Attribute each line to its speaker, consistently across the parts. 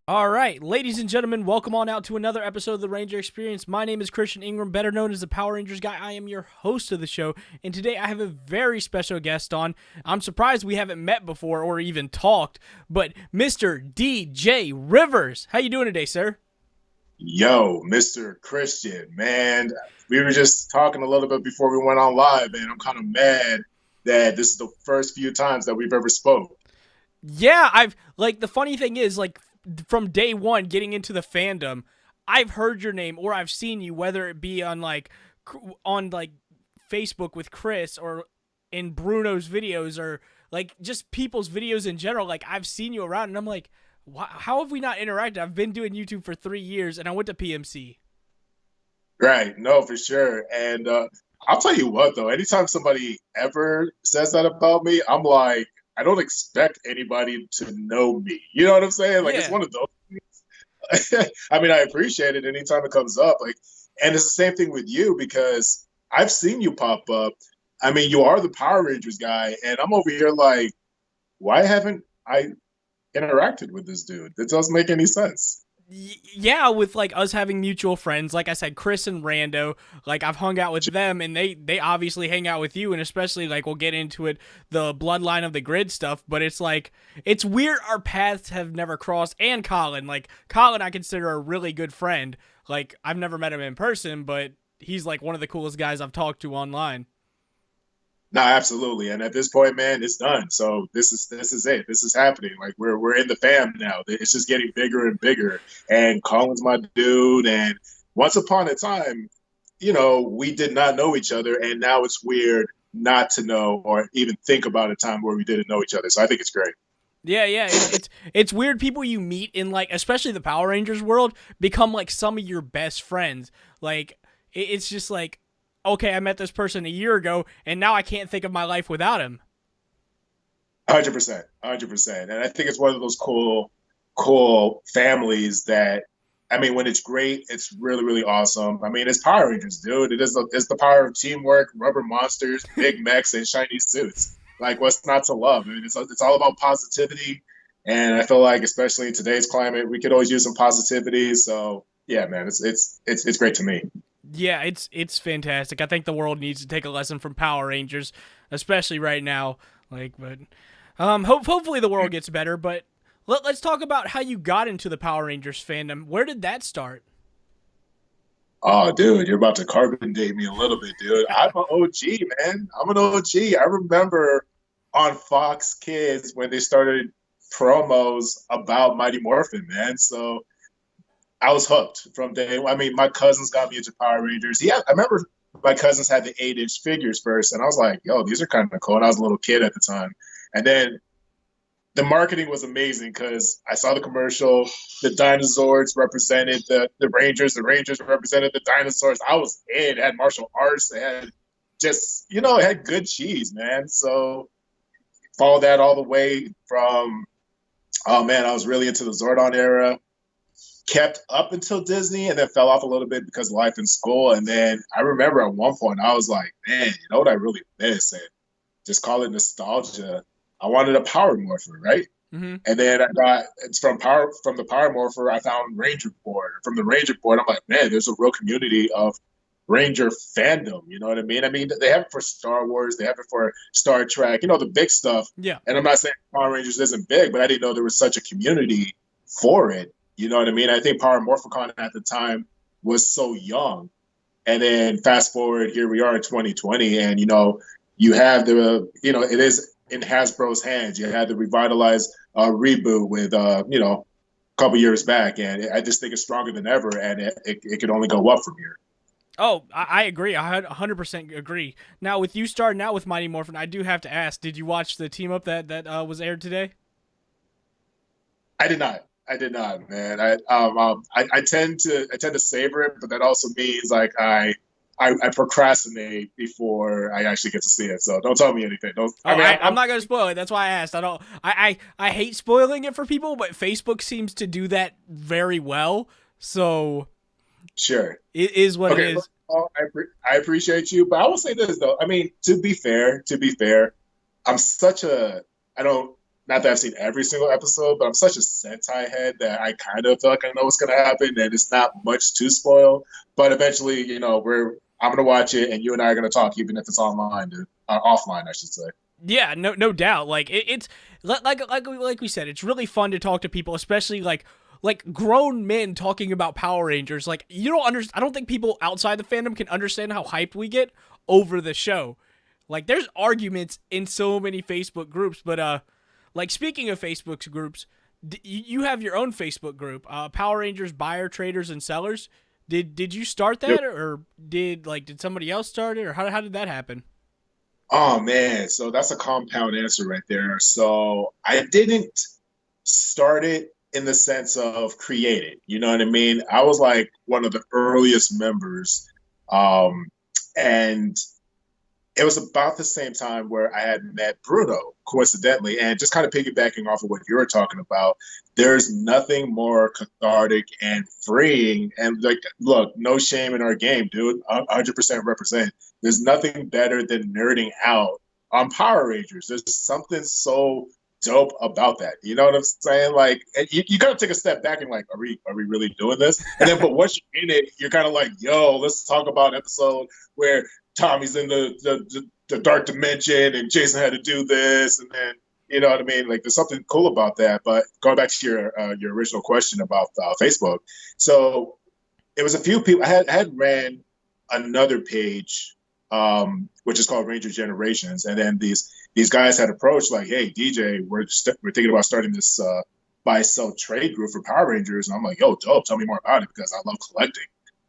Speaker 1: All right, ladies and gentlemen, welcome on out to another episode of the Ranger Experience. My name is Christian Ingram, better known as the Power Rangers guy. I am your host of the show, and today I have a very special guest on. I'm surprised we haven't met before or even talked, but Mr. DJ Rivers. How you doing today, sir?
Speaker 2: Yo, Mr. Christian, man, we were just talking a little bit before we went on live, and I'm kind of mad that this is the first few times that we've ever spoke.
Speaker 1: Yeah, the funny thing is from day one getting into the fandom, I've heard your name or I've seen you, whether it be on Facebook with Chris or in Bruno's videos or like just people's videos in general. Like I've seen you around, and I'm like, how have we not interacted? I've been doing YouTube for 3 years, and I went to PMC.
Speaker 2: Right, no, for sure. And I'll tell you what, though, anytime somebody ever says that about me, I'm like, I don't expect anybody to know me. You know what I'm saying? Like, it's
Speaker 1: Yeah,
Speaker 2: one of those things. I mean, I appreciate it anytime it comes up. Like, and it's the same thing with you because I've seen you pop up. I mean, you are the Power Rangers guy, and I'm over here like, why haven't I interacted with this dude? It doesn't make any sense.
Speaker 1: yeah, with like us having mutual friends, like I said, Chris and Rando, like I've hung out with them, and they obviously hang out with you, and especially like we'll get into it, the bloodline of the grid stuff. But it's like it's weird our paths have never crossed. And Colin, like Colin, I consider a really good friend. Like I've never met him in person, but he's like one of the coolest guys I've talked to online.
Speaker 2: No, absolutely. And at this point, man, it's done. So this is it. This is happening. Like we're in the fam now. It's just getting bigger and bigger. And Colin's my dude. And once upon a time, we did not know each other, and now it's weird not to know or even think about a time where we didn't know each other. So I think it's great.
Speaker 1: Yeah, yeah, it's weird. People you meet in like, especially the Power Rangers world, become like some of your best friends. Like it's just like, okay, I met this person a year ago, and now I can't think of my life without him.
Speaker 2: 100%, 100%. And I think it's one of those cool families that, I mean, when it's great, it's really, really awesome. I mean, it's Power Rangers, dude. It's the power of teamwork, rubber monsters, big mechs, and shiny suits. Like, what's not to love? I mean, it's all about positivity. And I feel like, especially in today's climate, we could always use some positivity. So, yeah, man, it's great to me.
Speaker 1: Yeah, it's fantastic. I think the world needs to take a lesson from Power Rangers, especially right now. Like, but hopefully the world gets better. But let's talk about how you got into the Power Rangers fandom. Where did that start?
Speaker 2: Oh, dude, you're about to carbon date me a little bit, dude. I'm an OG, man. I'm an OG. I remember on Fox Kids when they started promos about Mighty Morphin, man. So I was hooked from day. I mean, my cousins got me into Power Rangers. Yeah, I remember my cousins had the 8-inch figures first, and I was like, "Yo, these are kind of cool." And I was a little kid at the time, and then the marketing was amazing because I saw the commercial. The dinosaurs represented the Rangers. The Rangers represented the dinosaurs. I was in. It had martial arts. It had just, it had good cheese, man. So follow that all the way from, oh man, I was really into the Zordon era. Kept up until Disney and then fell off a little bit because of life in school. And then I remember at one point I was like, man, you know what I really miss? And just call it nostalgia. I wanted a Power Morpher, right?
Speaker 1: Mm-hmm.
Speaker 2: And then I got it's from the Power Morpher. I found Ranger Board. From the Ranger Board, I'm like, man, there's a real community of Ranger fandom. You know what I mean? I mean, they have it for Star Wars, they have it for Star Trek. The big stuff.
Speaker 1: Yeah.
Speaker 2: And I'm not saying Power Rangers isn't big, but I didn't know there was such a community for it. You know what I mean? I think Power Morphicon at the time was so young. And then fast forward, here we are in 2020, and you have it is in Hasbro's hands. You had the revitalized reboot with a couple years back, and I just think it's stronger than ever, and it could only go up from here.
Speaker 1: Oh, I agree. I 100% agree. Now, with you starting out with Mighty Morphin, I do have to ask: did you watch the team up that was aired today?
Speaker 2: I did not. I did not, man. I tend to savor it, but that also means like I procrastinate before I actually get to see it. So don't tell me anything. Don't.
Speaker 1: Oh,
Speaker 2: I mean,
Speaker 1: I'm not gonna spoil it. That's why I asked. I don't. I hate spoiling it for people, but Facebook seems to do that very well. So
Speaker 2: sure.
Speaker 1: it is what it
Speaker 2: Okay.
Speaker 1: is.
Speaker 2: I appreciate you, but I will say this though. I mean, to be fair, I'm such a I don't not that I've seen every single episode, but I'm such a Sentai head that I kind of feel like I know what's gonna happen, and it's not much to spoil. But eventually, I'm gonna watch it, and you and I are gonna talk, even if it's online, dude. Offline, I should say.
Speaker 1: Yeah, no doubt. Like it's like we said, it's really fun to talk to people, especially like grown men talking about Power Rangers. Like you don't understand. I don't think people outside the fandom can understand how hyped we get over the show. Like there's arguments in so many Facebook groups, but like speaking of Facebook groups, you have your own Facebook group, Power Rangers buyer traders and sellers. Did you start that,
Speaker 2: Yep.
Speaker 1: or did somebody else start it, or how did that happen?
Speaker 2: Oh man, so that's a compound answer right there. So I didn't start it in the sense of create it. You know what I mean? I was like one of the earliest members. Um, and it was about the same time where I had met Bruno, coincidentally, and just kind of piggybacking off of what you were talking about. There's nothing more cathartic and freeing. And like, look, no shame in our game, dude. 100% represent. There's nothing better than nerding out on Power Rangers. There's something so dope about that. You know what I'm saying? Like, you gotta take a step back and like, are we really doing this? And then, but once you're in it, you're kind of like, yo, let's talk about an episode where Tommy's in the dark dimension and Jason had to do this, and then you know what I mean. Like, there's something cool about that. But going back to your original question about Facebook, so it was a few people. I had ran another page, which is called Ranger Generations, and then these guys had approached like, "Hey, DJ, we're thinking about starting this buy sell trade group for Power Rangers," and I'm like, "Yo, dope! Tell me more about it because I love collecting."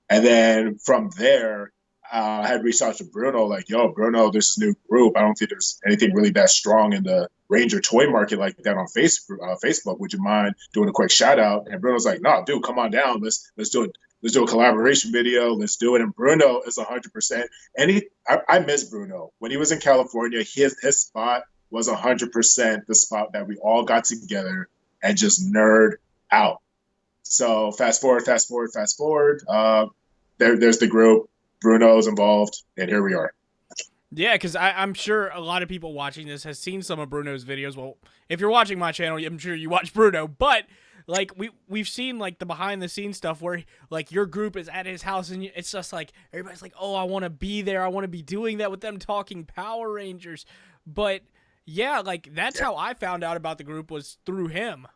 Speaker 2: And then from there, I had reached out to Bruno, like, "Yo, Bruno, this new group. I don't think there's anything really that strong in the Ranger toy market like that on Facebook. Would you mind doing a quick shout out?" And Bruno's like, "No, dude, come on down. Let's do it. Let's do a collaboration video. Let's do it." And Bruno is 100%. And I miss Bruno when he was in California. His spot was 100% the spot that we all got together and just nerd out. So fast forward, fast forward, fast forward. There's the group. Bruno's involved, and here we are.
Speaker 1: Yeah, because I'm sure a lot of people watching this has seen some of Bruno's videos. Well, if you're watching my channel, I'm sure you watch Bruno. But like we've seen like the behind the scenes stuff where like your group is at his house and it's just like everybody's like, oh, I want to be there. I want to be doing that with them talking Power Rangers. But yeah, like that's how I found out about the group was through him.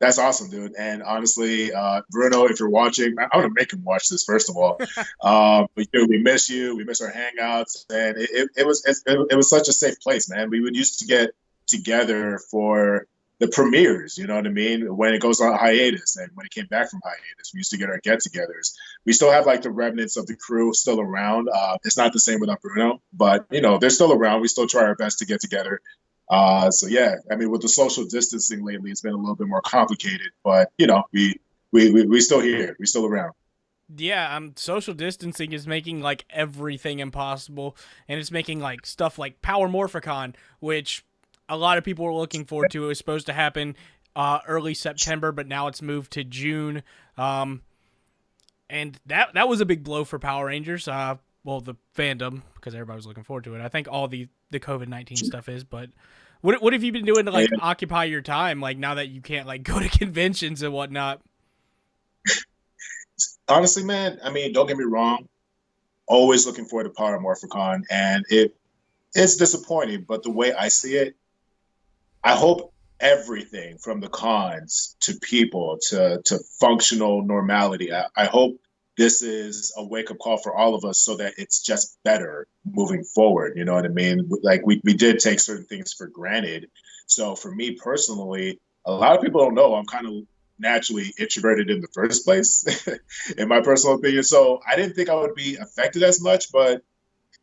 Speaker 2: That's awesome, dude. And honestly, Bruno, if you're watching, I want to make him watch this first of all. But dude, we miss you. We miss our hangouts, and it was such a safe place, man. We would used to get together for the premieres. You know what I mean? When it goes on hiatus, and when it came back from hiatus, we used to get our get-togethers. We still have like the remnants of the crew still around. It's not the same without Bruno, but they're still around. We still try our best to get together. So yeah, I mean, with the social distancing lately, it's been a little bit more complicated, but we still here, we still around.
Speaker 1: Yeah, social distancing is making like everything impossible, and it's making like stuff like Power Morphicon, which a lot of people were looking forward to. It was supposed to happen early September, but now it's moved to June. And that was a big blow for Power Rangers. Well, the fandom, because everybody was looking forward to it. I think all the COVID-19 stuff is, but what have you been doing to like occupy your time, like now that you can't like go to conventions and whatnot?
Speaker 2: Honestly, man, I mean, don't get me wrong. Always looking forward to Power Morphicon, and it's disappointing, but the way I see it, I hope everything from the cons to people to functional normality. I hope this is a wake up call for all of us so that it's just better moving forward. You know what I mean? Like we did take certain things for granted. So for me personally, a lot of people don't know I'm kind of naturally introverted in the first place, in my personal opinion. So I didn't think I would be affected as much, but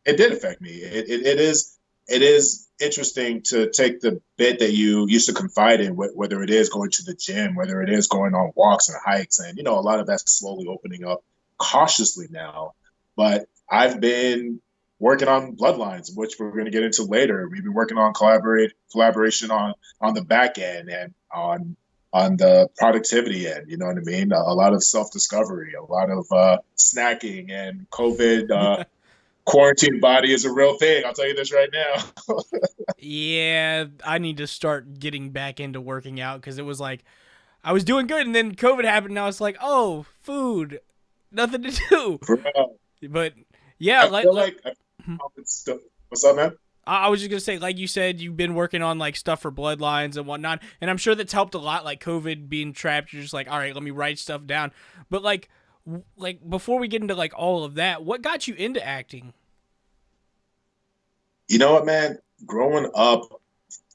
Speaker 2: it did affect me. It is interesting to take the bit that you used to confide in, whether it is going to the gym, whether it is going on walks and hikes, and a lot of that's slowly opening up cautiously now. But I've been working on bloodlines, which we're going to get into later. We've been working on collaboration on the back end and on the productivity end. You know what I mean? A lot of self discovery, a lot of snacking and COVID Quarantine body is a real thing. I'll tell you this right now.
Speaker 1: Yeah, I need to start getting back into working out because it was like I was doing good and then COVID happened and I was like, oh, food, nothing to do.
Speaker 2: Bro,
Speaker 1: But yeah,
Speaker 2: I feel like what's up, man?
Speaker 1: I was just gonna say, like you said, you've been working on like stuff for bloodlines and whatnot, and I'm sure that's helped a lot. Like COVID being trapped, you're just like, all right, let me write stuff down. But like before we get into like all of that, what got you into acting?
Speaker 2: You know what, man? Growing up,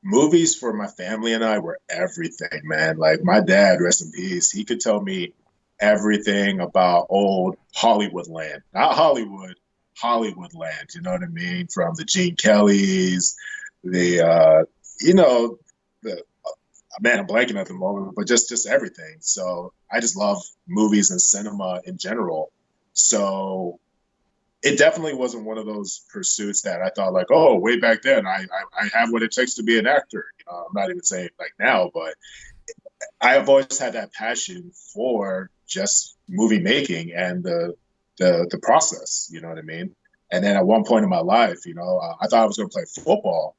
Speaker 2: movies for my family and I were everything, man. Like my dad, rest in peace, he could tell me everything about old Hollywood land. Not Hollywood, Hollywood land, you know what I mean? From the Gene Kellys, the you know, the man, I'm blanking at the moment, but just everything. So I just love movies and cinema in general. So it definitely wasn't one of those pursuits that I thought like, oh, way back then, I have what it takes to be an actor. You know, I'm not even saying like now, but I've always had that passion for just movie making and the process. You know what I mean? And then at one point in my life, I thought I was going to play football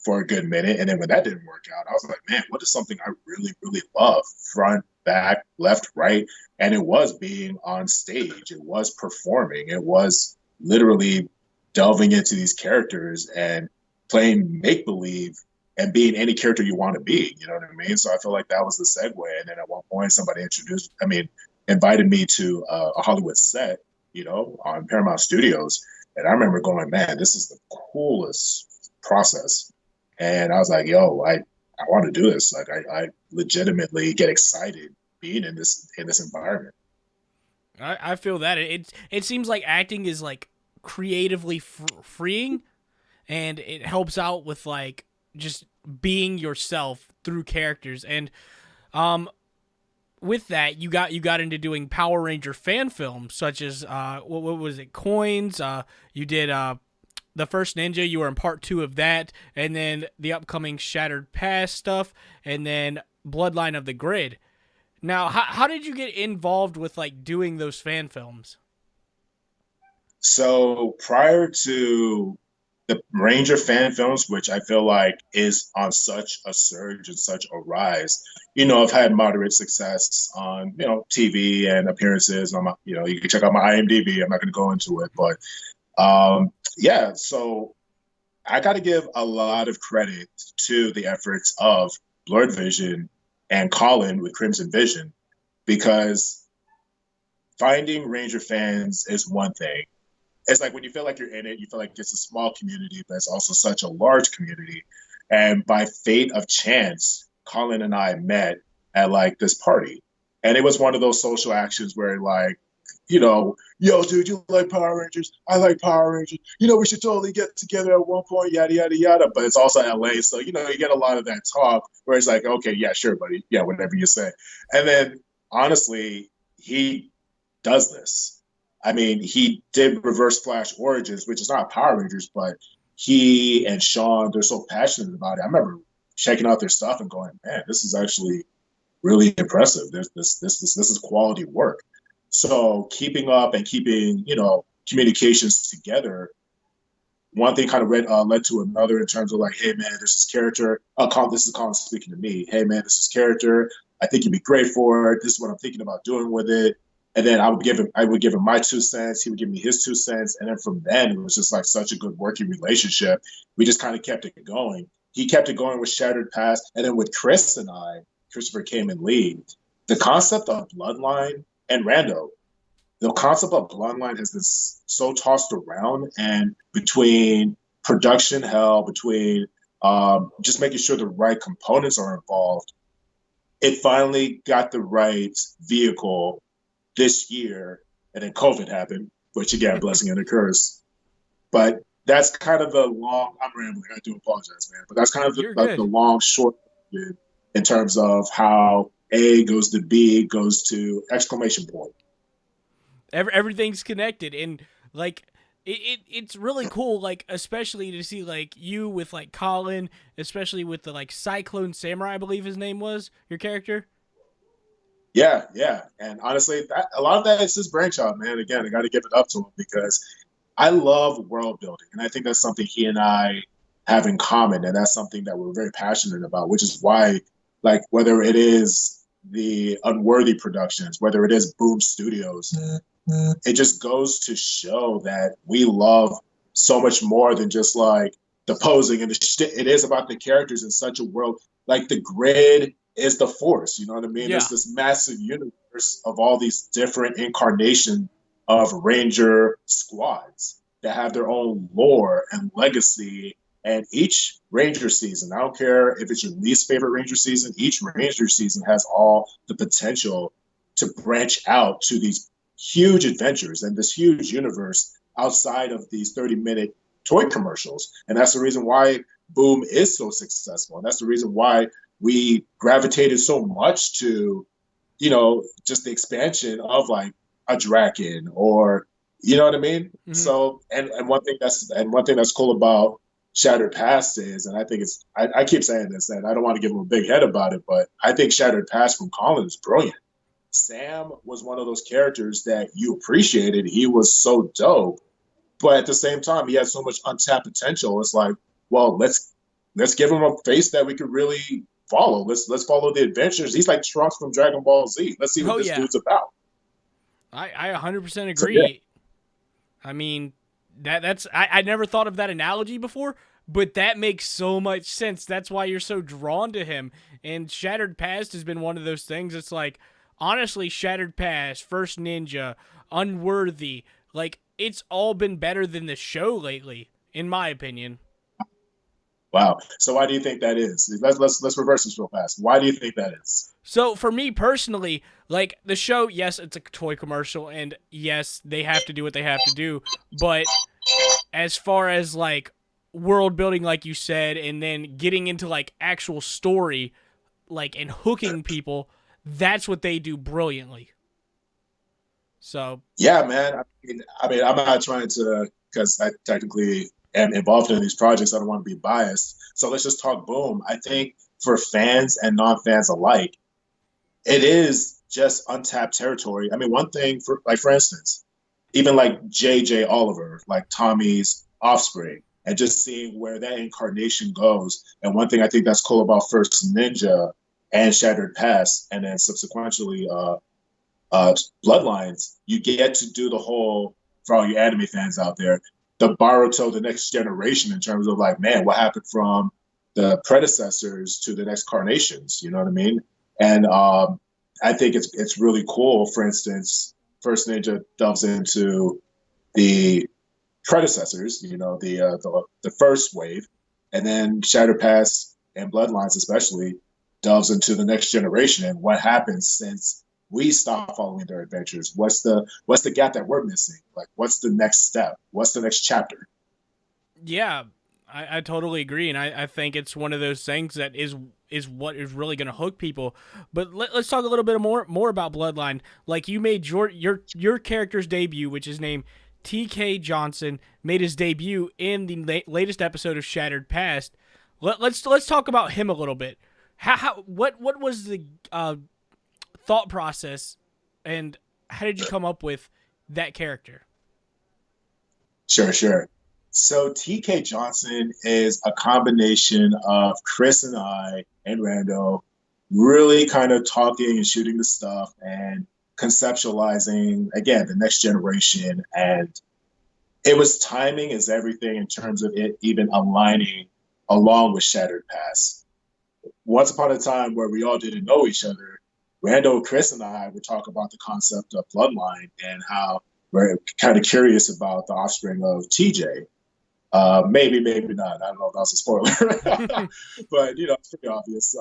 Speaker 2: for a good minute, and then when that didn't work out, I was like, man, what is something I really really love? Front, back, left, right, and it was being on stage. It was performing. It was literally delving into these characters and playing make believe and being any character you want to be. You know what I mean? So I feel like that was the segue. And then at one point, somebody invited me to a Hollywood set, on Paramount Studios. And I remember going, man, this is the coolest process. And I was like, yo, I want to do this. Like, I legitimately get excited being in this environment.
Speaker 1: I feel that it seems like acting is like creatively freeing, and it helps out with like just being yourself through characters. And um, with that, you got into doing Power Ranger fan films, such as what was it, Coins? You did the first Ninja. You were in part two of that, and then the upcoming Shattered Past stuff, and then Bloodline of the Grid. Now, how did you get involved with like doing those fan films?
Speaker 2: So prior to the Ranger fan films, which I feel like is on such a surge and such a rise, I've had moderate success on, TV and appearances on my, you can check out my IMDb. I'm not going to go into it, but yeah, so I got to give a lot of credit to the efforts of Blurred Vision and Colin with Crimson Vision, because finding Ranger fans is one thing. It's like when you feel like you're in it, you feel like it's a small community, but it's also such a large community. And by fate of chance, Colin and I met at like this party. And it was one of those social actions where like, yo, dude, you like Power Rangers? I like Power Rangers. We should totally get together at one point, yada, yada, yada. But it's also LA. So, you get a lot of that talk where it's like, okay, yeah, sure, buddy. Yeah, whatever you say. And then honestly, he does this. I mean, he did Reverse Flash Origins, which is not Power Rangers, but he and Sean, they're so passionate about it. I remember checking out their stuff and going, man, this is actually really impressive. This is quality work. So keeping up and keeping, communications together, one thing kind of led to another in terms of like, hey man, this is character. This is Colin speaking to me. Hey man, this is character. I think you'd be great for it. This is what I'm thinking about doing with it. And then I would give him my 2 cents. He would give me his 2 cents. And then from then, it was just like such a good working relationship. We just kind of kept it going. He kept it going with Shattered Past. And then with Chris and Christopher came in lead. The concept of Bloodline and Rando, the concept of Bloodline has been so tossed around, and between production hell, between just making sure the right components are involved, it finally got the right vehicle this year, and then COVID happened, which again, blessing and a curse. But that's kind of the long. I'm rambling. I do apologize, man. But that's kind of the long short in terms of how A goes to B goes to exclamation point.
Speaker 1: Everything's connected, and like it's really cool, like especially to see like you with like Colin, especially with the like Cyclone Samurai, I believe his name was your character.
Speaker 2: Yeah, yeah. And honestly, a lot of that is his brainchild, man. Again, I got to give it up to him because I love world building, and I think that's something he and I have in common, and that's something that we're very passionate about. Which is why, like, whether it is the Unworthy Productions, whether it is Boom Studios, it just goes to show that we love so much more than just like the posing and the shit. It is about the characters in such a world. Like the grid is the force. You know what I mean?
Speaker 1: Yeah.
Speaker 2: There's this massive universe of all these different incarnations of Ranger squads that have their own lore and legacy. And each Ranger season, I don't care if it's your least favorite Ranger season, each Ranger season has all the potential to branch out to these huge adventures and this huge universe outside of these 30-minute toy commercials. And that's the reason why Boom is so successful. And that's the reason why we gravitated so much to, just the expansion of like a Draken or, you know what I mean?
Speaker 1: Mm-hmm.
Speaker 2: So, and one thing that's cool about Shattered Past is, and I think I keep saying this, and I don't want to give him a big head about it, but I think Shattered Past from Colin is brilliant. Sam was one of those characters that you appreciated. He was so dope, but at the same time, he had so much untapped potential. It's like, well, let's give him a face that we could really follow. Let's follow the adventures. He's like Trunks from Dragon Ball Z. Let's see what this dude's about.
Speaker 1: I 100% agree.
Speaker 2: So, yeah.
Speaker 1: I mean, I never thought of that analogy before, but that makes so much sense. That's why you're so drawn to him. And Shattered Past has been one of those things. It's like, honestly, Shattered Past, First Ninja, Unworthy, like, it's all been better than the show lately, in my opinion.
Speaker 2: Wow. So why do you think that is? Let's reverse this real fast. Why do you think that is?
Speaker 1: So for me personally, like the show, yes, it's a toy commercial, and yes, they have to do what they have to do. But as far as like world building, like you said, and then getting into like actual story, like and hooking people, that's what they do brilliantly. So
Speaker 2: yeah, man. I mean, I'm not trying to, because I technically am involved in these projects. I don't want to be biased. So let's just talk Boom. I think for fans and non-fans alike, it is just untapped territory. I mean, one thing for instance, even like JJ Oliver, like Tommy's offspring, and just seeing where that incarnation goes. And one thing I think that's cool about First Ninja and Shattered Past, and then subsequently Bloodlines, you get to do the whole, for all you anime fans out there, the Baruto, the next generation, in terms of like, man, what happened from the predecessors to the next carnations, you know what I mean? And I think it's really cool. For instance, First Ninja delves into the predecessors, the first wave, and then Shattered Past and Bloodlines especially delves into the next generation and what happens since we stop following their adventures. What's the gap that we're missing? Like, what's the next step? What's the next chapter?
Speaker 1: yeah, I totally agree, and I think it's one of those things that is what is really going to hook people. But let's talk a little bit more about Bloodline. Like you made your character's debut, which is named T.K. Johnson, made his debut in the latest episode of Shattered Past. Let's talk about him a little bit. What was the thought process, and how did you come up with that character?
Speaker 2: Sure. So TK Johnson is a combination of Chris and I and Rando really kind of talking and shooting the stuff and conceptualizing, again, the next generation. And it was timing is everything in terms of it even aligning along with Shattered Past. Once upon a time where we all didn't know each other, Rando, Chris, and I would talk about the concept of Bloodline and how we're kind of curious about the offspring of TJ. Maybe not. I don't know if that's a spoiler, but it's pretty obvious.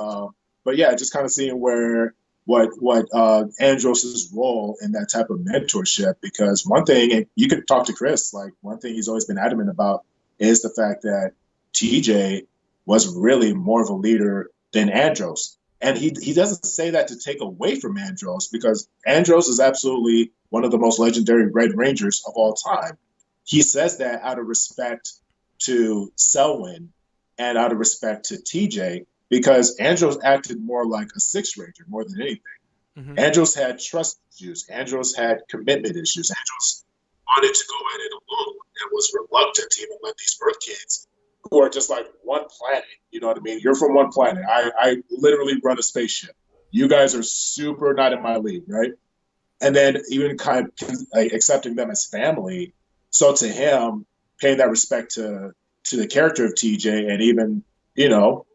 Speaker 2: But yeah, just kind of seeing what Andros's role in that type of mentorship. Because one thing, and you could talk to Chris, like one thing he's always been adamant about is the fact that TJ was really more of a leader than Andros. And he doesn't say that to take away from Andros, because Andros is absolutely one of the most legendary Red Rangers of all time. He says that out of respect to Selwyn and out of respect to TJ, because Andros acted more like a Sixth Ranger more than anything. Mm-hmm. Andros had trust issues. Andros had commitment issues. Andros wanted to go at it alone. and was reluctant to even let these Earth kids, who are just like one planet, you know what I mean? You're from one planet. I literally run a spaceship. You guys are super not in my league, right? And then even kind of like, accepting them as family. So to him, paying that respect to the character of TJ, and even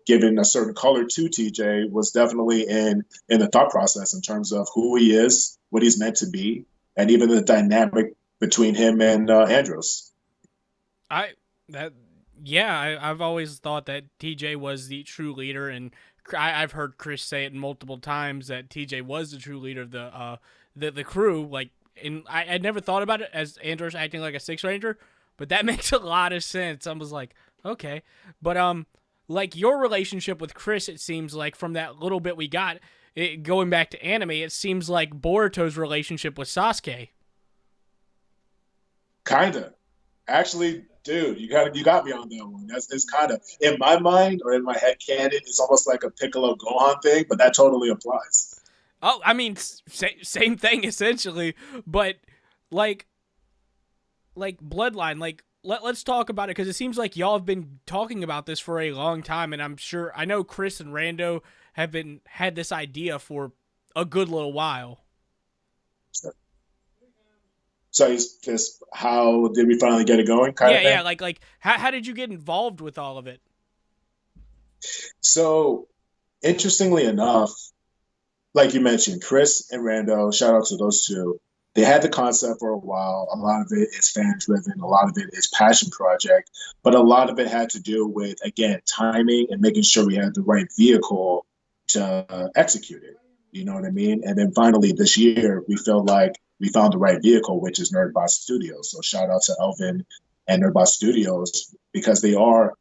Speaker 2: giving a certain color to TJ was definitely in the thought process in terms of who he is, what he's meant to be, and even the dynamic between him and Andros.
Speaker 1: I that yeah, I've always thought that TJ was the true leader, and I've heard Chris say it multiple times that TJ was the true leader of the crew. Like, I never thought about it as Andros acting like a Six Ranger, but that makes a lot of sense. I was like, okay, but like your relationship with Chris, it seems like from that little bit we got, going back to anime, it seems like Boruto's relationship with Sasuke.
Speaker 2: Kinda. Actually, dude, you got me on that one. That's it's kind of in my mind or in my head canon. It's almost like a Piccolo Gohan thing, but that totally applies.
Speaker 1: Oh, I mean, same thing essentially, but like bloodline. Like, let's talk about it because it seems like y'all have been talking about this for a long time, and I know Chris and Rando have been had this idea for a good little while.
Speaker 2: So he's just how did we finally get it going, kind
Speaker 1: Yeah,
Speaker 2: of
Speaker 1: yeah.
Speaker 2: thing.
Speaker 1: Like how did you get involved with all of it?
Speaker 2: So interestingly enough, like you mentioned, Chris and Rando, shout out to those two. They had the concept for a while. A lot of it is fan driven, a lot of it is passion project, but a lot of it had to do with, again, timing and making sure we had the right vehicle to execute it. You know what I mean? And then finally this year, we felt like we found the right vehicle, which is Nerdbot Studios. So shout out to Elvin and Nerdbot Studios because they are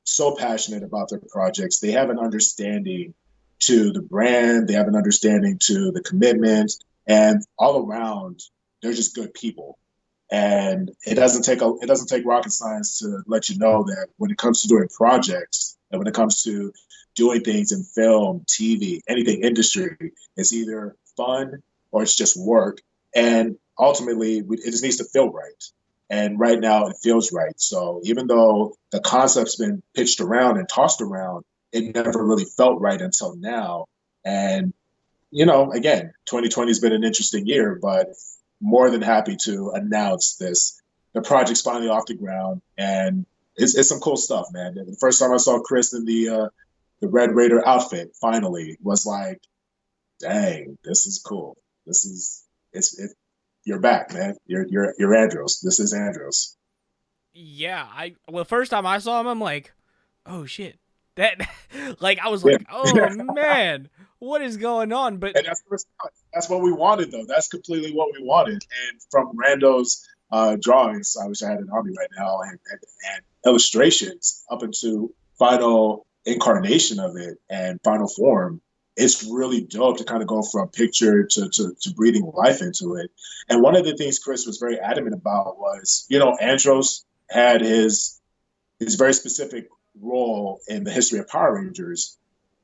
Speaker 2: so passionate about their projects. They have an understanding to the brand, they have an understanding to the commitment, and all around, they're just good people. And it doesn't take rocket science to let you know that when it comes to doing projects and when it comes to doing things in film, TV, anything industry, it's either fun or it's just work. And ultimately, it just needs to feel right. And right now, it feels right. So even though the concept's been pitched around and tossed around, it never really felt right until now. And again, 2020 has been an interesting year, but more than happy to announce this. The project's finally off the ground, and it's some cool stuff, man. The first time I saw Chris in the Red Raider outfit, finally, was like, dang, this is cool. This is you're back, man. You're Andros. This is Andros.
Speaker 1: Yeah, first time I saw him, I'm like, oh shit, that like I was
Speaker 2: Yeah.
Speaker 1: like, oh man, what is going on? But
Speaker 2: And that's what we wanted, though. That's completely what we wanted. And from Rando's drawings, I wish I had an army right now, and illustrations up into final incarnation of it and final form, it's really dope to kind of go from picture to breathing life into it. And one of the things Chris was very adamant about was, Andros had his very specific role in the history of Power Rangers,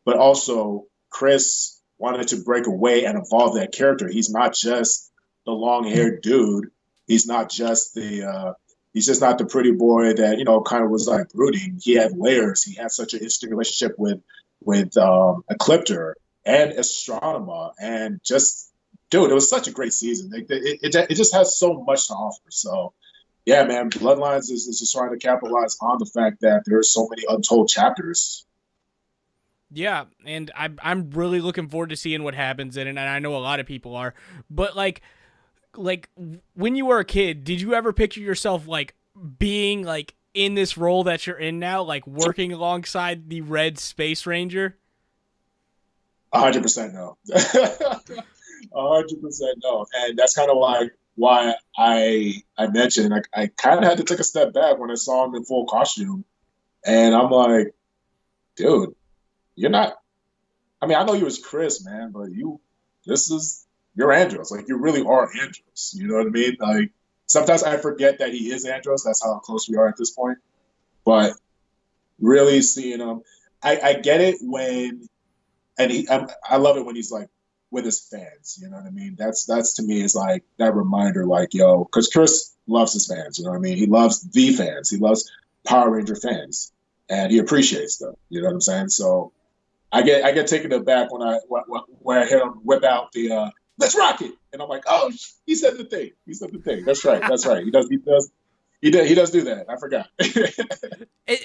Speaker 2: but also Chris wanted to break away and evolve that character. He's not just the long-haired dude. He's not just he's just not the pretty boy that kind of was like brooding. He had layers. He had such an interesting relationship with Ecliptor and Astronema, and just dude, it was such a great season. It just has so much to offer. So yeah, man, Bloodlines is just trying to capitalize on the fact that there are so many untold chapters.
Speaker 1: yeah, and I'm really looking forward to seeing what happens in it, and I know a lot of people are. But like when you were a kid, did you ever picture yourself like being like in this role that you're in now, like working alongside the Red Space Ranger?
Speaker 2: 100% no. 100% no. And that's kind of why I mentioned I kind of had to take a step back when I saw him in full costume, and I'm like, dude, you're not. I mean, I know you was Chris, man, but this is you're Andros. Like you really are Andros. You know what I mean? Like sometimes I forget that he is Andros. That's how close we are at this point. But really seeing him, I get it when, and I love it when he's like with his fans. You know what I mean? That's to me is like that reminder, like, yo, because Chris loves his fans. You know what I mean? He loves the fans. He loves Power Ranger fans, and he appreciates them. You know what I'm saying? So I get taken aback when I hear him whip out the "Let's rock it," and I'm like, oh, he said the thing. He said the thing. That's right. That's right. He does do that. I forgot.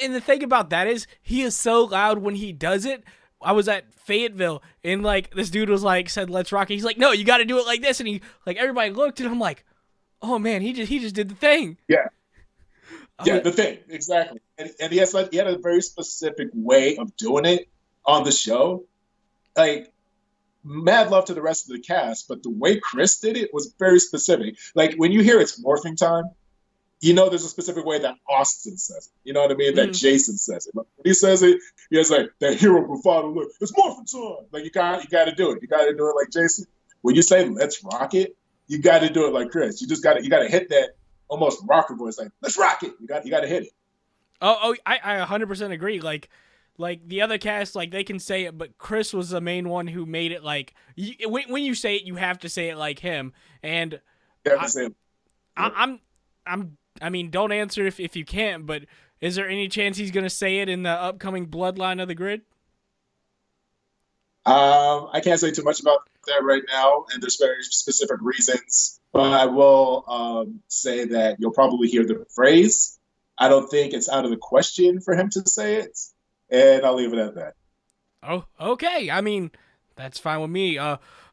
Speaker 1: And the thing about that is, he is so loud when he does it. I was at Fayetteville, and like this dude was like, said, "Let's rock it." He's like, "No, you got to do it like this," and he like everybody looked, and I'm like, "Oh man, he just did the thing."
Speaker 2: Yeah. Yeah,
Speaker 1: Oh,
Speaker 2: the thing exactly, and he had a very specific way of doing it on the show. Like, mad love to the rest of the cast, but the way Chris did it was very specific. Like when you hear it's morphing time, you know there's a specific way that Austin says it. You know what I mean? That
Speaker 1: mm.
Speaker 2: Jason says it. When he says it, he has like that hero bravado look. It's morphing time. Like you got to do it. You got to do it like Jason. When you say "Let's rock it," you got to do it like Chris. You got to hit that almost rocker voice, like "Let's rock it." You got to hit it.
Speaker 1: I 100% agree. Like the other cast, like they can say it, but Chris was the main one who made it. Like when you say it, you have to say it like him. And
Speaker 2: You have
Speaker 1: I,
Speaker 2: to say,
Speaker 1: I mean, don't answer if you can't. But is there any chance he's gonna say it in the upcoming Bloodline of the Grid?
Speaker 2: I can't say too much about that right now, and there's very specific reasons. But I will say that you'll probably hear the phrase. I don't think it's out of the question for him to say it, and I'll leave it at that.
Speaker 1: Oh, okay. I mean, that's fine with me.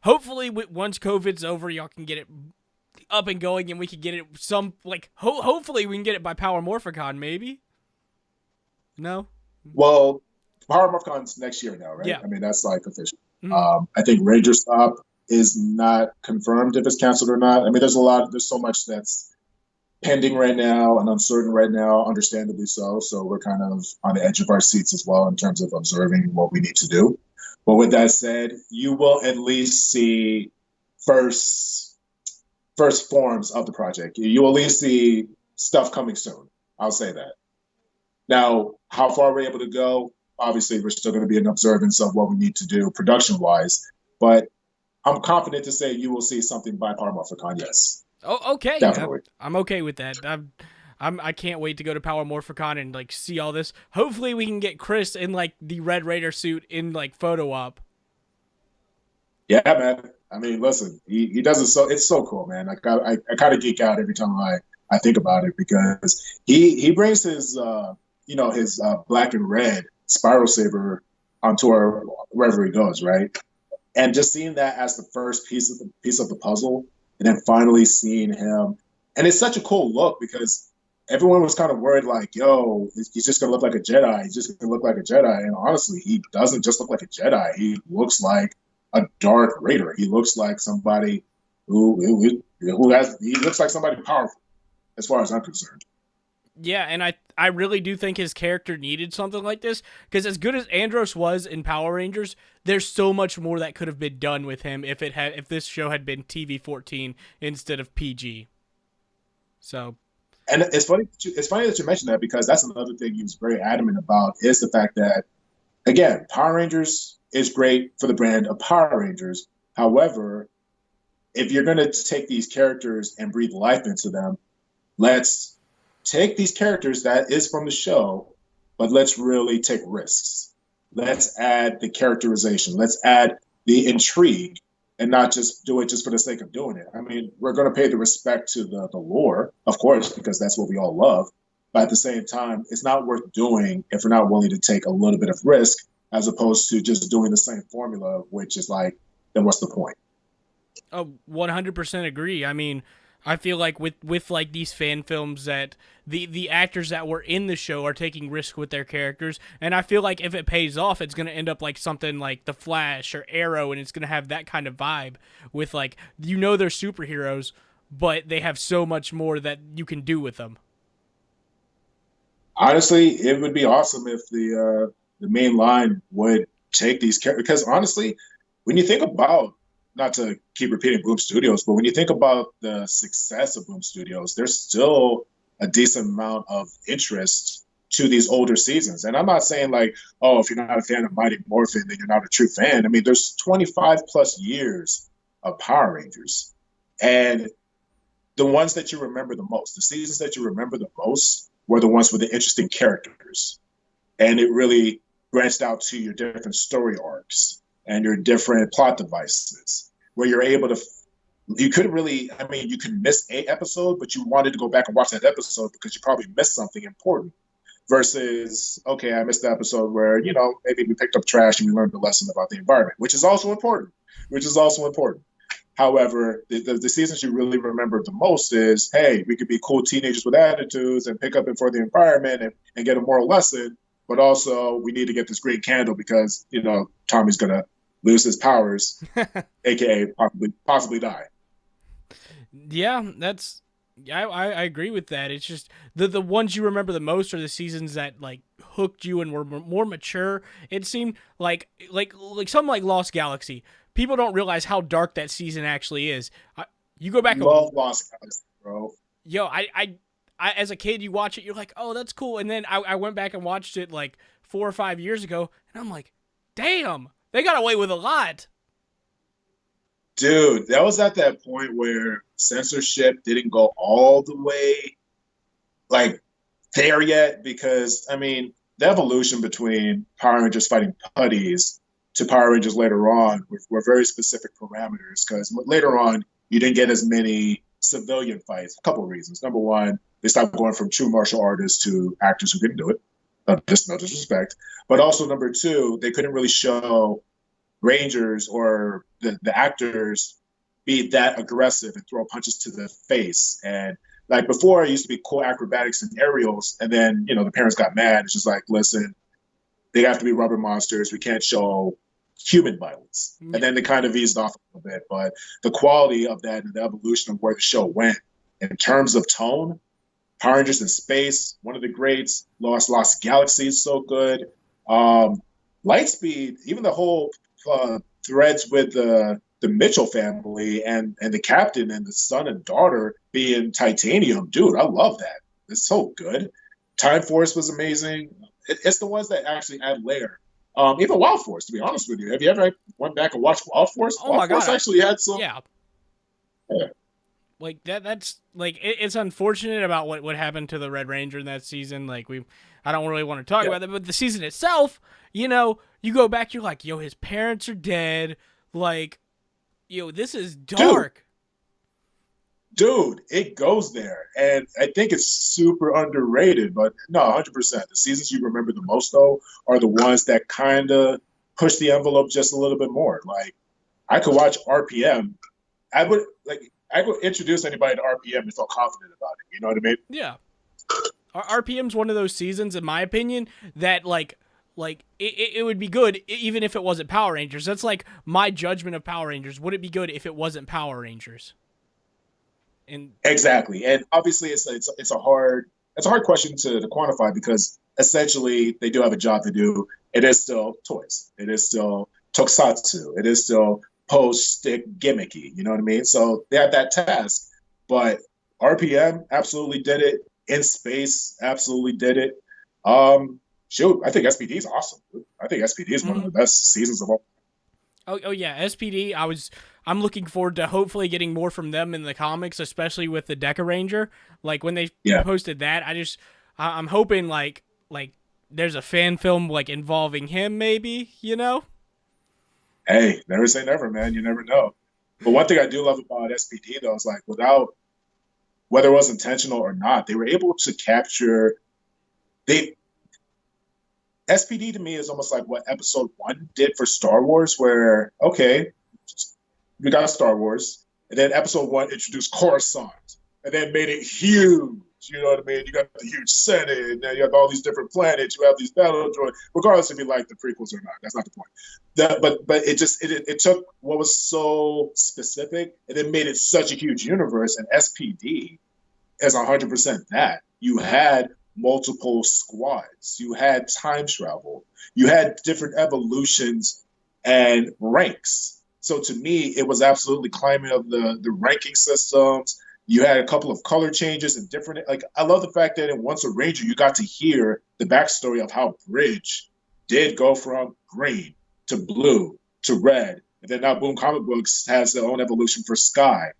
Speaker 1: Hopefully, once COVID's over, y'all can get it up and going, and we can get it some like. Hopefully, we can get it by Power Morphicon, maybe. No.
Speaker 2: Well, Power Con's next year now, right?
Speaker 1: Yeah.
Speaker 2: I mean, that's like official.
Speaker 1: Mhm.
Speaker 2: I think Ranger Stop is not confirmed if it's canceled or not. I mean, there's so much that's pending right now and uncertain right now, understandably so. So we're kind of on the edge of our seats as well in terms of observing what we need to do. But with that said, you will at least see first first forms of the project. You will at least see stuff coming soon. I'll say that. Now, how far we're able to go, obviously, we're still going to be in observance of what we need to do production wise. But I'm confident to say you will see something by Parmorphicon, yes.
Speaker 1: Oh, okay.
Speaker 2: Definitely.
Speaker 1: I'm okay with that. I can't wait to go to Power Morphicon and like see all this. Hopefully, we can get Chris in like the Red Raider suit in like photo op.
Speaker 2: Yeah, man. I mean, listen, he does it so it's so cool, man. I kind of geek out every time I think about it because he brings his his black and red spiral saber on tour wherever he goes, right? And just seeing that as the first piece of the puzzle, and then finally seeing him, and it's such a cool look because everyone was kind of worried, like, "Yo, he's just gonna look like a Jedi. He's just gonna look like a Jedi." And honestly, he doesn't just look like a Jedi. He looks like a Dark Raider. He looks like somebody who has. He looks like somebody powerful, as far as I'm concerned.
Speaker 1: Yeah, and I really do think his character needed something like this because as good as Andros was in Power Rangers, there's so much more that could have been done with him if this show had been TV-14 instead of PG. So,
Speaker 2: and it's funny that you mentioned that because that's another thing he was very adamant about is the fact that again, Power Rangers is great for the brand of Power Rangers. However, if you're going to take these characters and breathe life into them, let's take these characters that is from the show, but let's really take risks. Let's add the characterization. Let's add the intrigue and not just do it just for the sake of doing it. I mean, we're going to pay the respect to the lore, of course, because that's what we all love. But at the same time, it's not worth doing if we're not willing to take a little bit of risk as opposed to just doing the same formula, which is like, then what's the point?
Speaker 1: oh, 100% agree. I mean, I feel like with like these fan films that the actors that were in the show are taking risk with their characters, and I feel like if it pays off, it's gonna end up like something like The Flash or Arrow, and it's gonna have that kind of vibe with like they're superheroes, but they have so much more that you can do with them.
Speaker 2: Honestly, it would be awesome if the main line would take these characters because honestly, when you think about not to keep repeating Boom Studios, but when you think about the success of Boom Studios, there's still a decent amount of interest to these older seasons. And I'm not saying like, oh, if you're not a fan of Mighty Morphin, then you're not a true fan. I mean, there's 25 plus years of Power Rangers. And the ones that you remember the most, the seasons that you remember the most were the ones with the interesting characters. And it really branched out to your different story arcs and your different plot devices where you're able to you couldn't really, I mean, you could miss a episode, but you wanted to go back and watch that episode because you probably missed something important versus, okay, I missed the episode where, you know, maybe we picked up trash and we learned a lesson about the environment, which is also important, However, the seasons you really remember the most is, hey, we could be cool teenagers with attitudes and pick up it for the environment and get a moral lesson, but also we need to get this green candle because, you know, Tommy's going to lose his powers, aka possibly die.
Speaker 1: Yeah, I agree with that. It's just the ones you remember the most are the seasons that like hooked you and were more mature. It seemed like something like Lost Galaxy. People don't realize how dark that season actually is. You go back and
Speaker 2: Lost Galaxy, bro.
Speaker 1: Yo, I as a kid you watch it, you're like, oh, that's cool, and then I went back and watched it like 4 or 5 years ago, and I'm like, damn, they got away with a lot.
Speaker 2: Dude, that was at that point where censorship didn't go all the way like there yet because I mean the evolution between Power Rangers fighting putties to Power Rangers later on were very specific parameters because later on you didn't get as many civilian fights. A couple of reasons. Number one, they stopped going from true martial artists to actors who couldn't do it. Just no disrespect. But also number two, they couldn't really show Rangers or the actors be that aggressive and throw punches to the face. And like before, it used to be cool acrobatics and aerials. And then, you know, the parents got mad. It's just like, listen, they have to be rubber monsters. We can't show human violence. And then they kind of eased off a little bit. But the quality of that and the evolution of where the show went in terms of tone, Power Rangers in Space, one of the greats. Lost Galaxy is so good. Lightspeed, even the whole threads with the Mitchell family and the captain and the son and daughter being titanium. Dude, I love that. It's so good. Time Force was amazing. It's the ones that actually add layer. Even Wild Force, to be honest with you. Have you ever went back and watched Wild Force?
Speaker 1: Oh
Speaker 2: Wild
Speaker 1: my
Speaker 2: Force
Speaker 1: God.
Speaker 2: actually had some.
Speaker 1: Yeah.
Speaker 2: Yeah.
Speaker 1: Like that's like it's unfortunate about what happened to the Red Ranger in that season. Like I don't really want to talk about that, but the season itself, you know, you go back, you're like, yo, his parents are dead. Like, yo, this is dark.
Speaker 2: Dude, it goes there. And I think it's super underrated, but no, 100%. The seasons you remember the most, though, are the ones that kind of push the envelope just a little bit more. Like, I could watch RPM. I would introduce anybody to RPM and feel confident about it. You know what I mean?
Speaker 1: Yeah. RPM's one of those seasons, in my opinion, that like it would be good even if it wasn't Power Rangers. That's like my judgment of Power Rangers. Would it be good if it wasn't Power Rangers? And
Speaker 2: exactly, and obviously it's a hard question to quantify because essentially they do have a job to do. It is still toys. It is still tokusatsu. It is still post-stick gimmicky. You know what I mean? So they have that task, but RPM absolutely did it. In Space absolutely did it. Shoot, I think SPD is awesome. I think SPD is one of the best seasons of all.
Speaker 1: Oh yeah, SPD. I'm looking forward to hopefully getting more from them in the comics, especially with the Deca Ranger. Like when they posted that, I'm hoping like there's a fan film like involving him, maybe, you know.
Speaker 2: Hey, never say never, man. You never know. But one thing I do love about SPD though is like whether it was intentional or not, they were able to capture. SPD to me is almost like what Episode 1 did for Star Wars, where, okay, we got Star Wars, and then Episode 1 introduced Coruscant, and then made it huge. You know what I mean? You got the huge Senate, and then you have all these different planets, you have these battle droids, regardless if you like the prequels or not. That's not the point. But it took what was so specific, and then made it such a huge universe, and SPD is 100% that. You had multiple squads. You had time travel. You had different evolutions and ranks. So to me, it was absolutely climbing of the ranking systems, You had a couple of color changes and different. Like I love the fact that in Once a Ranger, you got to hear the backstory of how Bridge did go from green to blue to red, and then now Boom Comic Books has their own evolution for Sky.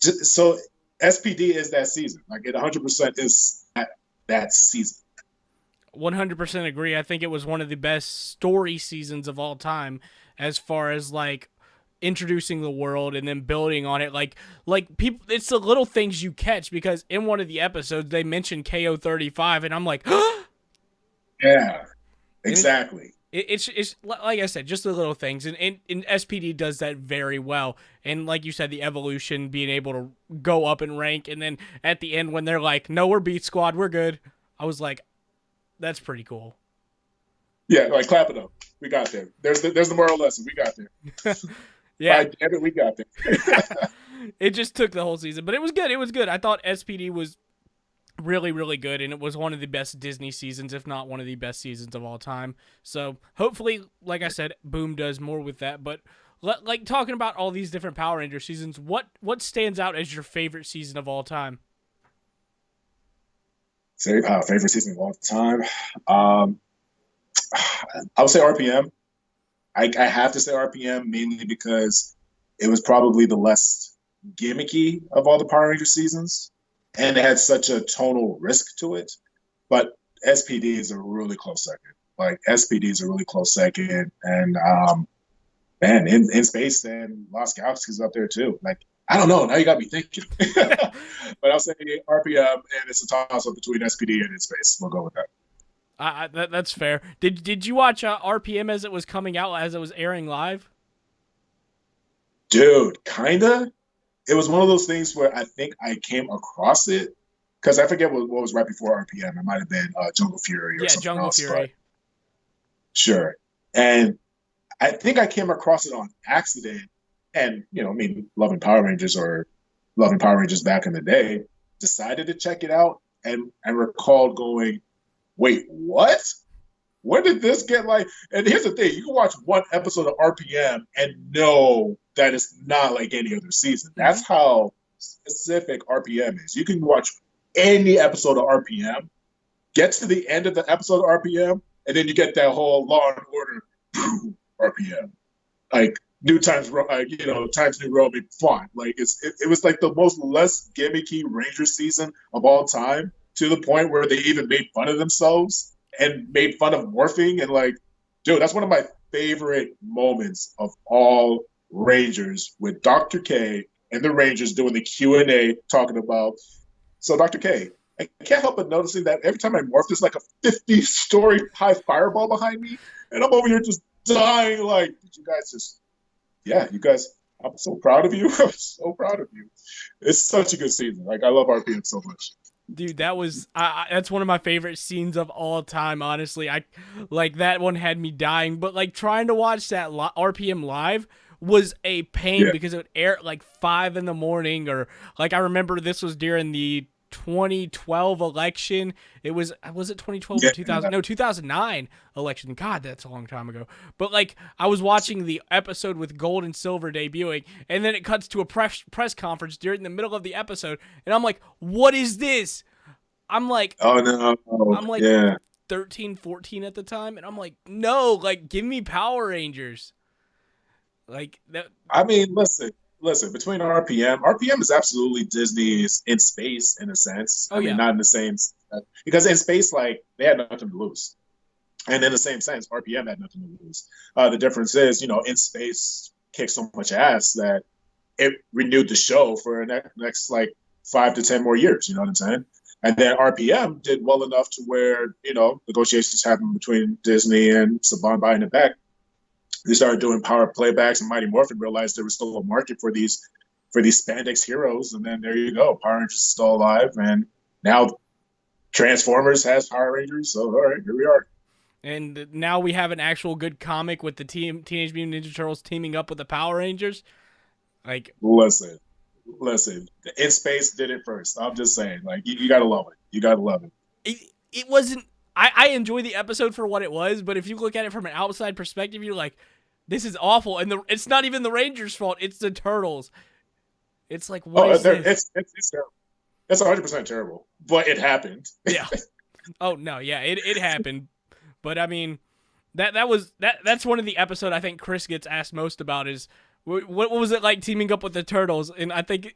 Speaker 2: So SPD is that season. Like it 100% is that season.
Speaker 1: 100% agree. I think it was one of the best story seasons of all time as far as like introducing the world and then building on it. Like people, it's the little things you catch, because in one of the episodes they mentioned KO-35 and I'm like,
Speaker 2: yeah, exactly.
Speaker 1: It's like I said, just the little things, and SPD does that very well. And like you said, the evolution, being able to go up in rank, and then at the end when they're like, "No, we're Beat Squad, we're good," I was like, "That's pretty cool."
Speaker 2: Yeah, like clap it up. We got there. There's the moral lesson. We got there.
Speaker 1: Yeah,
Speaker 2: damn it, we got there.
Speaker 1: It just took the whole season, but it was good. It was good. I thought SPD was really, really good, and it was one of the best Disney seasons, if not one of the best seasons of all time. So hopefully, like I said, Boom does more with that. But like talking about all these different Power Ranger seasons, what stands out as your favorite season of all time?
Speaker 2: Favorite season of all time. I would say RPM. I have to say RPM mainly because it was probably the less gimmicky of all the Power Ranger seasons, and it had such a tonal risk to it. But SPD is a really close second. Like SPD is a really close second, and man, in space and Lost Galaxy is up there too. Like I don't know. Now you got me thinking. But I'll say RPM, and it's a toss up between SPD and In Space. We'll go with that.
Speaker 1: That's fair. Did you watch RPM as it was coming out, as it was airing live?
Speaker 2: Dude, kinda. It was one of those things where I think I came across it because I forget what was right before RPM. It might have been Jungle Fury or something
Speaker 1: Jungle
Speaker 2: else.
Speaker 1: Fury.
Speaker 2: Sure. And I think I came across it on accident. And, I mean, loving Power Rangers back in the day, decided to check it out and recalled going, wait, what? Where did this get like? And here's the thing: you can watch one episode of RPM and know that it's not like any other season. That's how specific RPM is. You can watch any episode of RPM, get to the end of the episode of RPM, and then you get that whole Law and Order RPM, like Times New Roman font. Like it was like the most less gimmicky Ranger season of all time, to the point where they even made fun of themselves and made fun of morphing. And like, dude, that's one of my favorite moments of all Rangers, with Dr. K and the Rangers doing the Q&A talking about, so Dr. K, I can't help but noticing that every time I morph, there's like a 50-story high fireball behind me. And I'm over here just dying. Like, did you guys just, you guys, I'm so proud of you. I'm so proud of you. It's such a good season. Like, I love RPM so much.
Speaker 1: Dude, that was that's one of my favorite scenes of all time. Honestly, I like that one had me dying. But like trying to watch that RPM live was a pain because it would air at like 5 a.m, or like I remember this was during the 2012 election. It was it 2012 or 2000? No, 2009 election. God, that's a long time ago. But like I was watching the episode with Gold and Silver debuting, and then it cuts to a press conference during the middle of the episode, and I'm like, what is this? I'm like,
Speaker 2: oh no.
Speaker 1: I'm like 13, 14 at the time, and I'm like, no, like give me Power Rangers. Like that.
Speaker 2: I mean, listen, between RPM is absolutely Disney's In Space in a sense. I mean, not in the same, because In Space, like, they had nothing to lose. And in the same sense, RPM had nothing to lose. The difference is, In Space kicked so much ass that it renewed the show for the next like 5 to 10 more years. You know what I'm saying? And then RPM did well enough to where, negotiations happened between Disney and Saban buying it back. They started doing power playbacks, and Mighty Morphin realized there was still a market for these spandex heroes. And then there you go. Power Rangers is still alive. And now Transformers has Power Rangers. So, all right, here we are.
Speaker 1: And now we have an actual good comic with the Teenage Mutant Ninja Turtles teaming up with the Power Rangers. Like,
Speaker 2: listen. In Space did it first. I'm just saying, like, you gotta love it. You gotta love it.
Speaker 1: It wasn't. I enjoy the episode for what it was, but if you look at it from an outside perspective, you're like, this is awful. And it's not even the Rangers' fault. It's the Turtles. It's like, what is this?
Speaker 2: It's terrible. That's 100% terrible, but it happened.
Speaker 1: Yeah. Oh no, yeah, it happened. But I mean, that's one of the episode I think Chris gets asked most about is what was it like teaming up with the turtles? And I think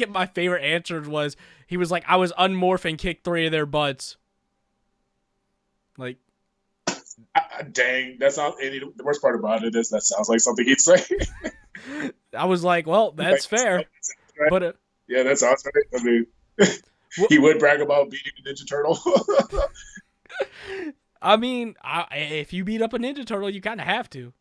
Speaker 1: my favorite answer was he was like I was unmorph and kicked three of their butts. Like
Speaker 2: Dang, that's not any. The worst part about it is that sounds like something he'd say.
Speaker 1: I was like, well, that's fair, but
Speaker 2: Yeah, that sounds right. I mean,
Speaker 1: wh-
Speaker 2: he would brag about beating a Ninja Turtle.
Speaker 1: I mean, if you beat up a Ninja Turtle, you kind of have to.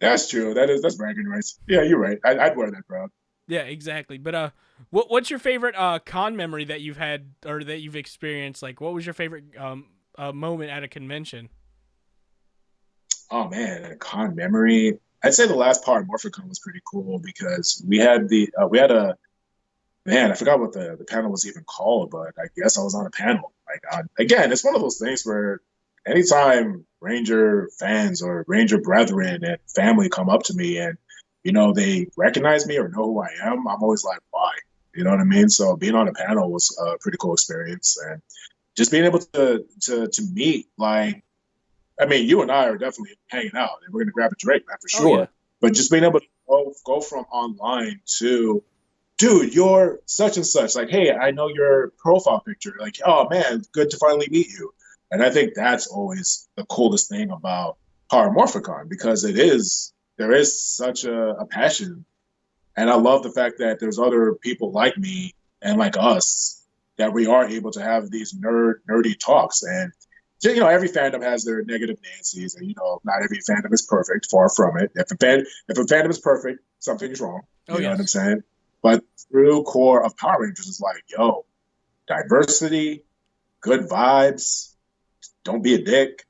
Speaker 2: That's true. That's bragging rights. Yeah, you're right. I'd wear that proud.
Speaker 1: Yeah, exactly. But what's your favorite con memory that you've had or that you've experienced? Like, what was your favorite moment at a convention?
Speaker 2: Oh man, a con memory. I'd say the last part of Morphicon was pretty cool because we had a man. I forgot what the panel was even called, but I guess I was on a panel. Like again, it's one of those things where anytime Ranger fans or Ranger brethren and family come up to me and they recognize me or know who I am, I'm always like, why? You know what I mean? So being on a panel was a pretty cool experience, and just being able to meet like I mean, you and I are definitely hanging out, and we're gonna grab a drink, man, for
Speaker 1: Oh yeah.
Speaker 2: sure. But just being able to go from online to, dude, you're such and such. Like, hey, I know your profile picture. Like, oh man, good to finally meet you. And I think that's always the coolest thing about Paramorphicon because there is such a passion, and I love the fact that there's other people like me and like us that we are able to have these nerdy talks and every fandom has their negative Nancy's, and not every fandom is perfect. Far from it. If a fandom is perfect, something's wrong.
Speaker 1: Oh
Speaker 2: You know what I'm
Speaker 1: yes.
Speaker 2: saying? But true core of Power Rangers is like, yo, diversity, good vibes, don't be a dick,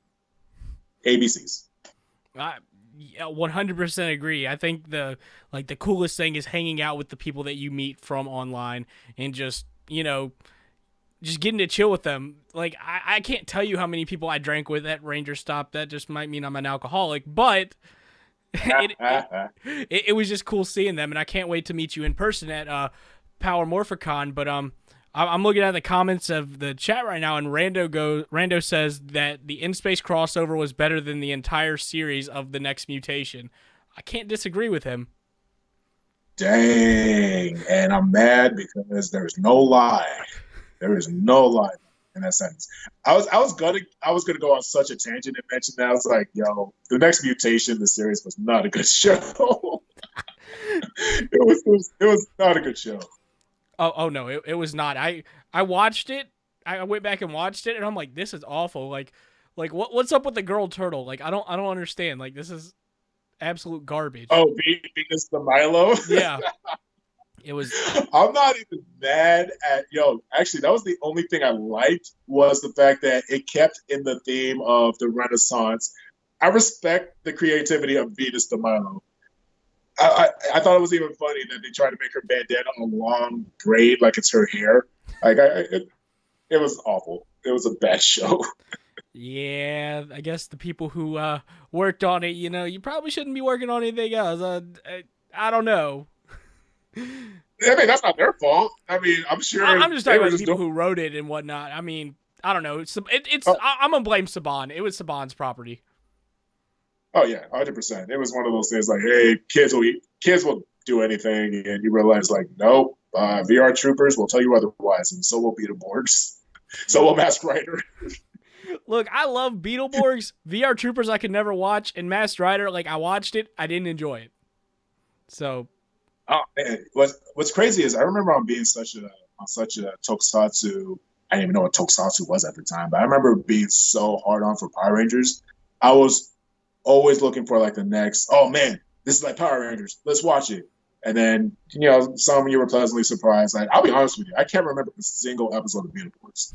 Speaker 2: ABCs.
Speaker 1: I yeah, 100% agree. I think the coolest thing is hanging out with the people that you meet from online and just getting to chill with them. Like I can't tell you how many people I drank with at Ranger Stop. That just might mean I'm an alcoholic, but it was just cool seeing them, and I can't wait to meet you in person at Power Morphicon. But I'm looking at the comments of the chat right now, and Rando says that the in space crossover was better than the entire series of the Next Mutation. I can't disagree with him.
Speaker 2: Dang. And I'm mad because there's no lie. There is no lie in that sentence. I was gonna go on such a tangent and mention that. I was like, yo, the Next Mutation, the series was not a good show. It was not a good show.
Speaker 1: Oh no, it was not. I watched it. I went back and watched it, and I'm like, this is awful. Like what's up with the girl turtle? Like I don't understand. Like this is absolute garbage.
Speaker 2: Oh, Venus the Milo.
Speaker 1: Yeah, it was.
Speaker 2: I'm not even mad at actually that was the only thing I liked was the fact that it kept in the theme of the Renaissance. I respect the creativity of Venus de Milo. I thought it was even funny that they tried to make her bandana a long braid like it's her hair. Like it was awful. It was a bad show.
Speaker 1: Yeah, I guess the people who worked on it, you probably shouldn't be working on anything else. I don't know.
Speaker 2: I mean, that's not their fault. I mean, I'm sure
Speaker 1: I'm just
Speaker 2: they
Speaker 1: talking
Speaker 2: were
Speaker 1: about the
Speaker 2: just
Speaker 1: people
Speaker 2: doing.
Speaker 1: who wrote it and whatnot. I mean, I don't know. It's
Speaker 2: Oh,
Speaker 1: I'm gonna blame Saban. It was Saban's property.
Speaker 2: oh yeah, 100%. It was one of those things like, hey, kids will do anything, and you realize like, nope, VR troopers will tell you otherwise, and so will Beetleborgs, so will Mask Rider.
Speaker 1: Look, I love Beetleborgs. VR Troopers I could never watch, and Masked Rider, like I watched it, I didn't enjoy it. So
Speaker 2: Oh man, what's crazy is I remember on such a tokusatsu. I didn't even know what tokusatsu was at the time, but I remember being so hard on for Power Rangers. I was always looking for like the next. Oh man, this is like Power Rangers. Let's watch it. And then some of you were pleasantly surprised. Like I'll be honest with you, I can't remember a single episode of Beetleborgs.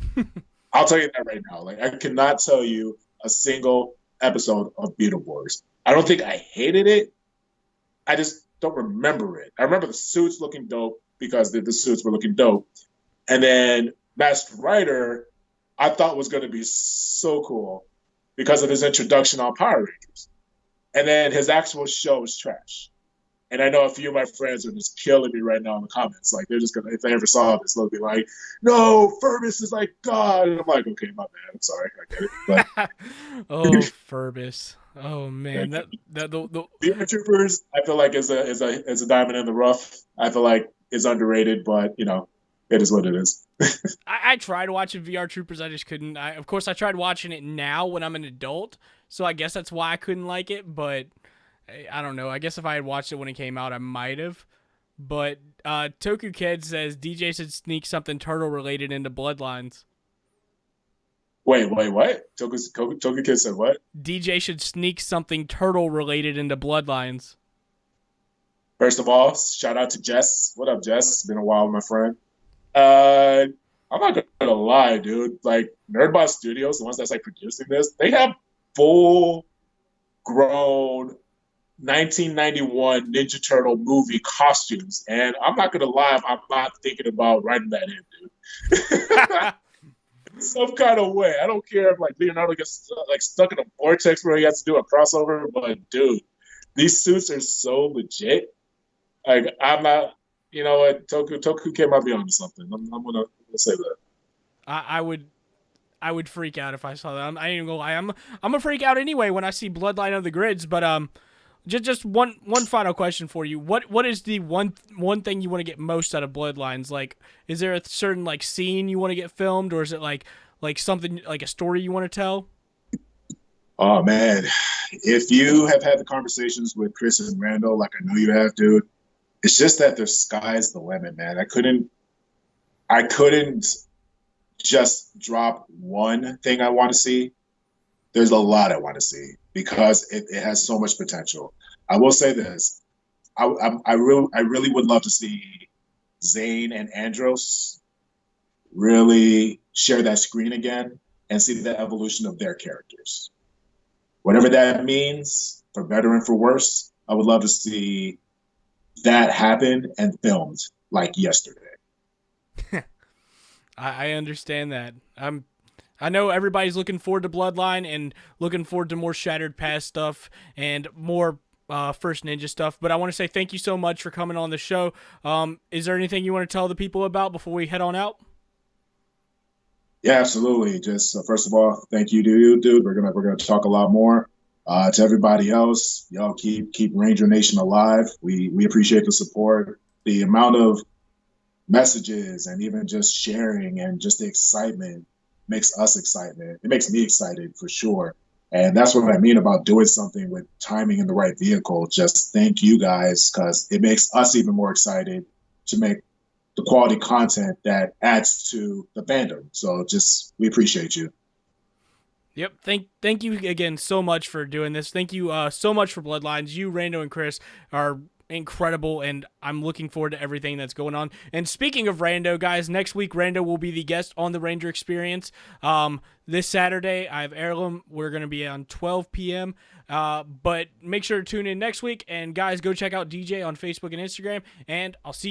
Speaker 2: I'll tell you that right now. Like I cannot tell you a single episode of Beetleborgs. I don't think I hated it. I just don't remember it. I remember the suits looking dope because the suits were looking dope. And then Masked Rider, I thought was going to be so cool because of his introduction on Power Rangers. And then his actual show is trash. And I know a few of my friends are just killing me right now in the comments. Like they're just gonna, if they ever saw this, they'll be like, "No, Furbus is like God." And I'm like, "Okay, my bad. I'm sorry. I get it." But
Speaker 1: Oh, Furbus. Oh
Speaker 2: yeah,
Speaker 1: man, that the
Speaker 2: VR Troopers, I feel like is a diamond in the rough. I feel like is underrated, but it is what it is.
Speaker 1: I tried watching VR Troopers. I just couldn't. Of course, I tried watching it now when I'm an adult, so I guess that's why I couldn't like it. But I don't know. I guess if I had watched it when it came out, I might have. But Toku Kid says DJ should sneak something turtle related into Bloodlines.
Speaker 2: Wait, what? Toku Kid said what?
Speaker 1: DJ should sneak something turtle related into Bloodlines.
Speaker 2: First of all, shout out to Jess. What up, Jess? It's been a while, my friend. Uh, I'm not gonna lie, dude. Like Nerdbot Studios, the ones that's like producing this, they have full grown 1991 Ninja Turtle movie costumes, and I'm not gonna lie, I'm not thinking about writing that in, dude. Some kind of way. I don't care if like Leonardo gets like stuck in a vortex where he has to do a crossover, but dude, these suits are so legit. Like I'm not, you know what? Toku Kid might be onto something. I'm gonna say that.
Speaker 1: I would freak out if I saw that. I ain't even gonna lie. I'm a freak out anyway when I see Bloodline of the Grids. But just one final question for you. What is the one thing you want to get most out of Bloodlines? Like, is there a certain like scene you want to get filmed, or is it like something like a story you want to tell?
Speaker 2: Oh man, if you have had the conversations with Chris and Randall, like I know you have, dude, it's just that the sky's the limit, man. I couldn't just drop one thing I want to see. There's a lot I want to see because it has so much potential. I will say this: I really would love to see Zane and Andros really share that screen again and see the evolution of their characters. Whatever that means, for better and for worse, I would love to see that happen and filmed like yesterday.
Speaker 1: I understand that. I know everybody's looking forward to Bloodline and looking forward to more Shattered Past stuff and more First Ninja stuff. But I want to say thank you so much for coming on the show. Is there anything you want to tell the people about before we head on out?
Speaker 2: Yeah, absolutely. Just first of all, thank you to you, dude. We're gonna talk a lot more. To everybody else, y'all keep Ranger Nation alive. We appreciate the support, the amount of messages, and even just sharing and just the excitement makes us excited. It makes me excited for sure. And that's what I mean about doing something with timing in the right vehicle. Just thank you guys because it makes us even more excited to make the quality content that adds to the fandom. So just we appreciate you.
Speaker 1: Yep. Thank you again so much for doing this. Thank you so much for Bloodlines. You, Rando, and Chris are incredible, and I'm looking forward to everything that's going on. And speaking of Rando, guys, next week Rando will be the guest on the Ranger Experience. This Saturday, I have Heirloom. We're going to be on 12 p.m. But make sure to tune in next week. And guys, go check out DJ on Facebook and Instagram. And I'll see you